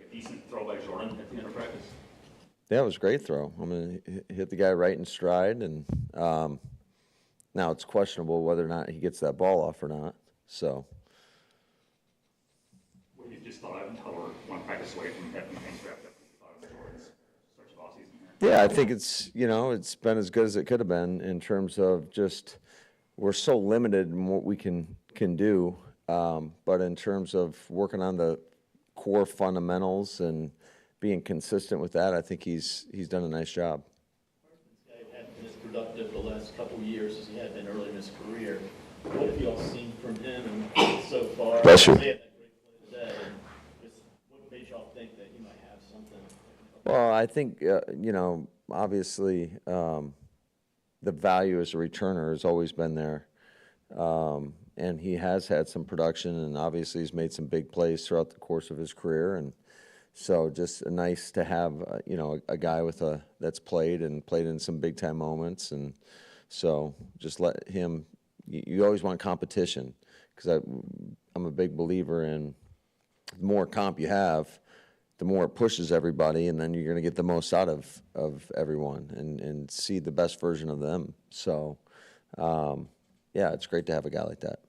a decent throw by Jordan at the end of practice? Yeah, it was a great throw. I mean, hit the guy right in stride, and now it's questionable whether or not he gets that ball off or not. So. What you just thought of until we're one practice away from having things wrapped up, you thought of Jordan's stretch of offseason here? Yeah, I think it's been as good as it could have been in terms of just we're so limited in what we can do, but in terms of working on the core fundamentals and being consistent with that, I think he's done a nice job. This guy hadn't been as productive the last couple of years as he had been early in his career. What have you all seen from him and so far? Bless you. He had that great play today, and just what made y'all think that he might have something? Well, I think, obviously, the value as a returner has always been there. And he has had some production, and obviously he's made some big plays throughout the course of his career. And so just nice to have, a guy that's played in some big-time moments. And so just let him – you always want competition, because I'm a big believer in the more comp you have, the more it pushes everybody, and then you're going to get the most out of everyone and see the best version of them. So, yeah, it's great to have a guy like that.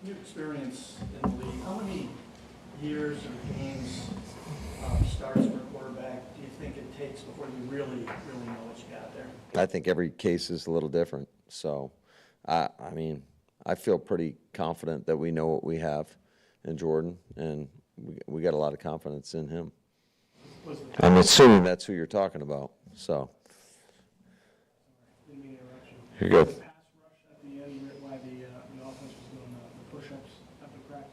New experience in the league. How many years or games, starts for a quarterback do you think it takes before you really know what you got there? I think every case is a little different. So, I mean, I feel pretty confident that we know what we have in Jordan, and we got a lot of confidence in him. I'm assuming that's who you're talking about. So, you're good. Pass rush at the end, why the offense was doing the push-ups after practice?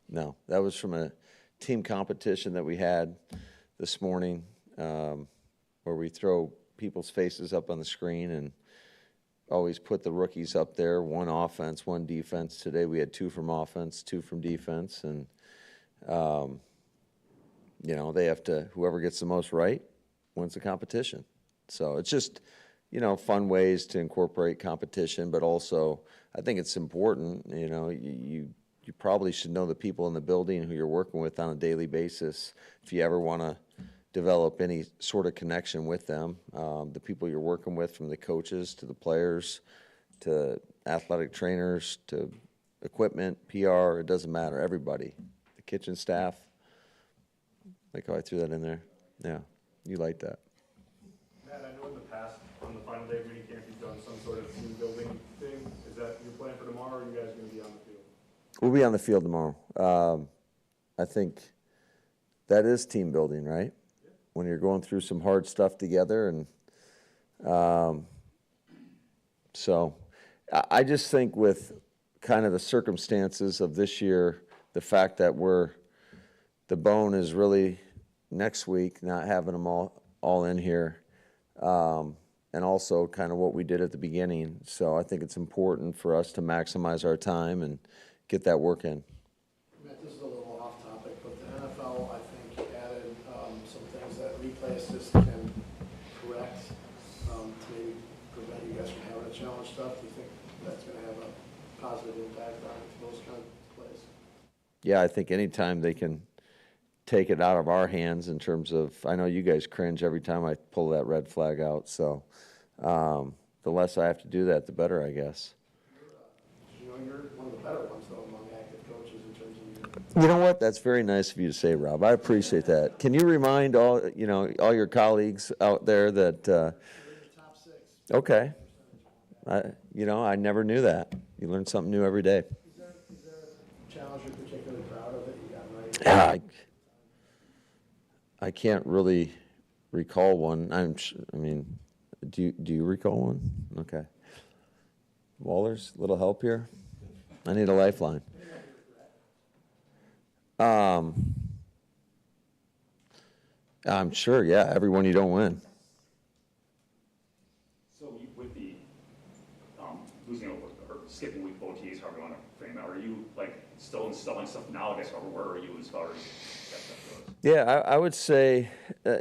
No, that was from a team competition that we had this morning, where we throw people's faces up on the screen and always put the rookies up there, one offense, one defense. Today we had two from offense, two from defense, and they have to, whoever gets the most right wins the competition. So it's just, fun ways to incorporate competition, but also I think it's important, you probably should know the people in the building who you're working with on a daily basis if you ever want to develop any sort of connection with them. The people you're working with, from the coaches to the players to athletic trainers to equipment, PR, it doesn't matter, everybody. The kitchen staff. Like how I threw that in there? Yeah, you like that. Matt, I know in the past, on the final day of mini camp, you've done some sort of team building thing. Is that your plan for tomorrow, or are you guys going to be on the field? We'll be on the field tomorrow. I think that is team building, right? Yeah. When you're going through some hard stuff together. And so I just think with kind of the circumstances of this year, the fact that the bone is really next week, not having them all in here, and also kind of what we did at the beginning. So I think it's important for us to maximize our time and get that work in. Matt, this is a little off topic, but the NFL, I think, added some things that replay assist can correct to maybe prevent you guys from having to challenge stuff. Do you think that's going to have a positive impact on those kind of plays? Yeah, I think anytime they can take it out of our hands in terms of, I know you guys cringe every time I pull that red flag out, so the less I have to do that, the better, I guess. You're one of the better ones, though, among active coaches in terms of You know what? That's very nice of you to say, Rob. I appreciate that. Can you remind all your colleagues out there that? the top 6. Okay. I never knew that. You learn something new every day. Is there a challenge you're particularly proud of that you got right? I can't really recall one. Do you recall one? Okay. Wallers, little help here? I need a lifeline. I'm sure, yeah, every one you don't win. So with the losing or skipping week OTs, however you want to frame it, are you still installing stuff now? I guess, or where are you as far as that stuff goes? Yeah, I would say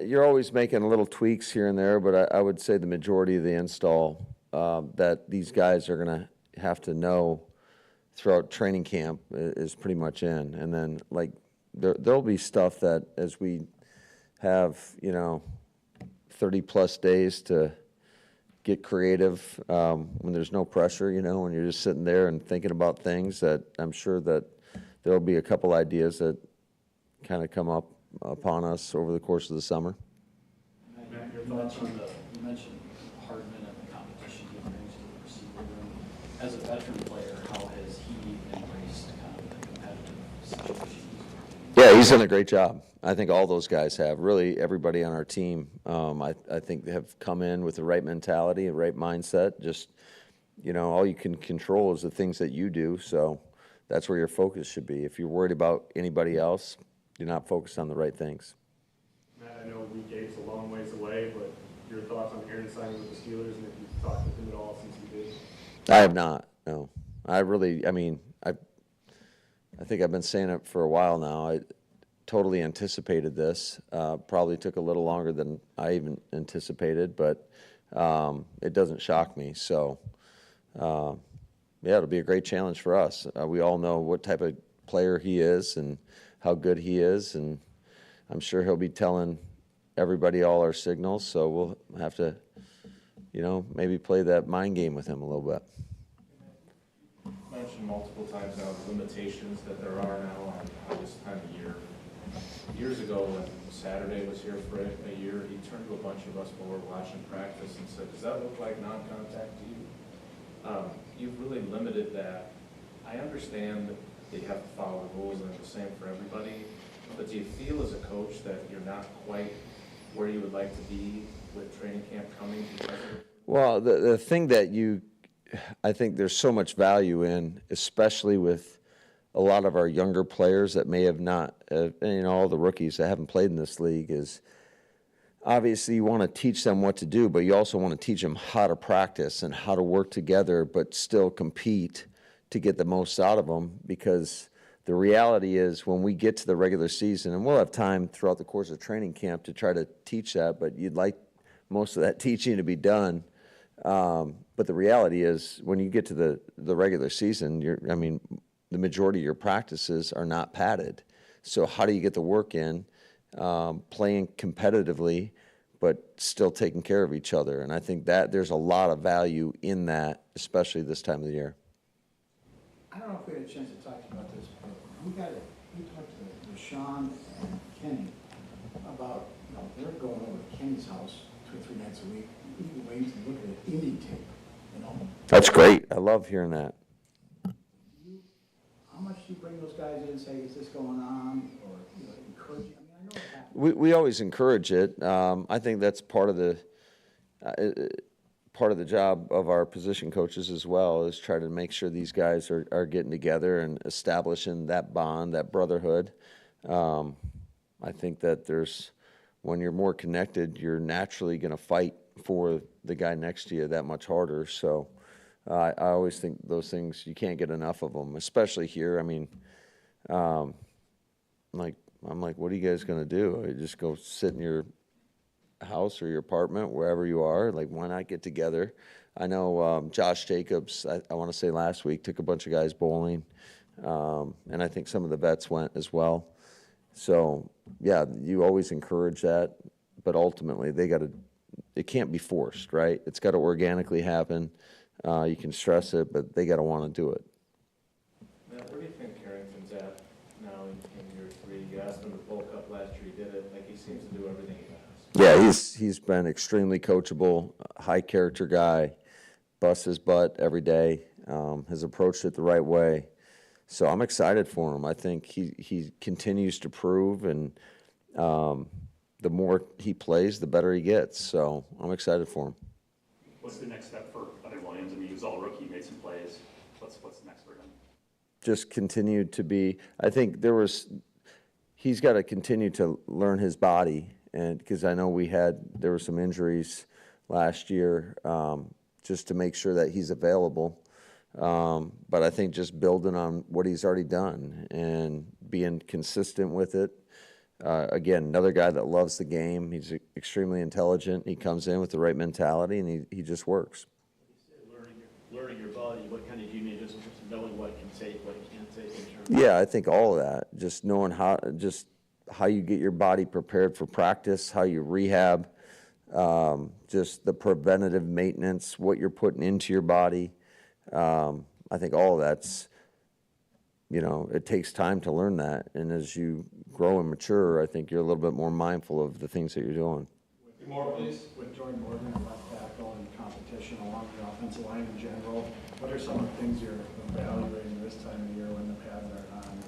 you're always making little tweaks here and there, but I would say the majority of the install that these guys are going to have to know throughout training camp is pretty much in. And then, there'll be stuff that as we have, 30-plus days to get creative, when there's no pressure, when you're just sitting there and thinking about things, that I'm sure that there'll be a couple ideas that kind of come up upon us over the course of the summer. Matt, your You thoughts on mentioned Hardman and the competition he brings to the receiver room. As a veteran player, how has he embraced kind of the competitive situation? Yeah, he's done a great job. I think all those guys have. Really, everybody on our team, I think they have come in with the right mentality, the right mindset. Just, all you can control is the things that you do. So that's where your focus should be. If you're worried about anybody else, you're not focused on the right things. Matt, I know week 8's a long ways away, but your thoughts on Aaron signing with the Steelers, and if you've talked with him at all since he did? I have not, no. I think I've been saying it for a while now. I totally anticipated this. Probably took a little longer than I even anticipated, but it doesn't shock me. So, it'll be a great challenge for us. We all know what type of player he is and how good he is, and I'm sure he'll be telling everybody all our signals, so we'll have to, maybe play that mind game with him a little bit. Mentioned multiple times now the limitations that there are now on this time of year. Years ago, when Saturday was here for a year, he turned to a bunch of us while we were watching practice and said, "Does that look like non-contact to you?" You've really limited that. I understand that you have to follow the rules and they're the same for everybody, but do you feel as a coach that you're not quite where you would like to be with training camp coming because of it? Well, the thing that I think there's so much value in, especially with a lot of our younger players that may have not, all the rookies that haven't played in this league, is obviously you want to teach them what to do, but you also want to teach them how to practice and how to work together, but still compete to get the most out of them, because the reality is when we get to the regular season, and we'll have time throughout the course of training camp to try to teach that, but you'd like most of that teaching to be done. But the reality is when you get to the regular season, the majority of your practices are not padded. So how do you get the work in, playing competitively, but still taking care of each other? And I think that there's a lot of value in that, especially this time of the year. I don't know if we had a chance to talk to you about this, but we talked to Sean and Kenny about, they're going over to Kenny's house 2 or 3 nights a week, even waiting to look at indie tape, That's great. I love hearing that. How much do you bring those guys in and say, is this going on, or, encourage you? I know it happens. We always encourage it. I think that's part of the job of our position coaches as well, is try to make sure these guys are getting together and establishing that bond, that brotherhood. I think that when you're more connected, you're naturally going to fight for the guy next to you that much harder. So I always think those things, you can't get enough of them, especially here. I'm like, what are you guys going to do? You just go sit in your house or your apartment, wherever you are? Like, why not get together? I know Josh Jacobs, I want to say last week, took a bunch of guys bowling, and I think some of the vets went as well. So, yeah, you always encourage that, but ultimately it can't be forced, right? It's got to organically happen. You can stress it, but they got to want to do it. Matt, where do you think Carrington's at now in year 3? You asked him to bulk up last year, he did it. Like, he seems to do everything he has. Yeah, he's been extremely coachable, high character guy, busts his butt every day, has approached it the right way. So I'm excited for him. I think he continues to prove, and the more he plays, the better he gets. So I'm excited for him. What's the next step for Leonard Williams? He was all rookie, made some plays. What's next for him? Just continued to be, I think he's got to continue to learn his body, and because I know there were some injuries last year, just to make sure that he's available. But I think just building on what he's already done and being consistent with it. Again, another guy that loves the game. He's extremely intelligent. He comes in with the right mentality, and he just works. learning your body, what kind of do you need just in terms of knowing what can take, what can't take in terms of? Yeah, I think all of that, just knowing how you get your body prepared for practice, how you rehab, just the preventative maintenance, what you're putting into your body. I think all of that's, it takes time to learn that. And as you grow and mature, I think you're a little bit more mindful of the things that you're doing. More, please. With Jordan Morgan at left tackle and competition along the offensive line in general, what are some of the things you're evaluating this time of year when the pads are on?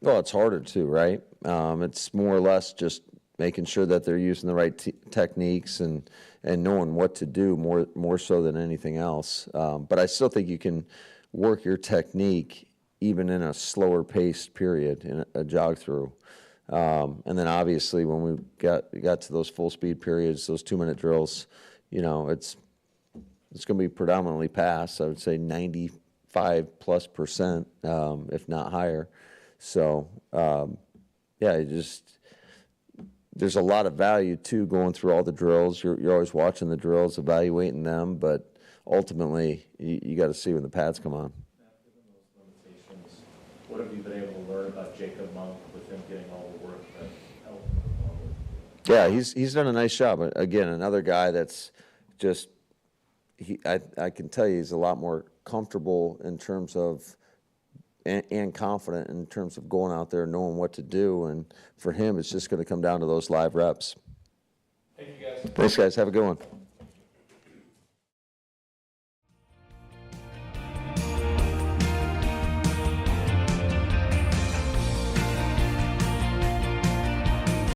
Well, it's harder too, right? It's more or less just making sure that they're using the right techniques and knowing what to do more so than anything else. But I still think you can work your technique even in a slower paced period, in a jog through. And then obviously when we got to those full speed periods, those 2-minute drills, it's going to be predominantly pass. I would say 95+%, if not higher. So, yeah, there's a lot of value too going through all the drills. You're always watching the drills, evaluating them, but ultimately you got to see when the pads come on. Given those limitations, what have you been able to learn about Jacob Monk with him getting all the work that helped him with? Yeah, he's done a nice job. Again, another guy that's just I can tell you he's a lot more comfortable in terms of and confident in terms of going out there and knowing what to do. And for him, it's just going to come down to those live reps. Thank you, guys. Thanks, guys. Have a good one.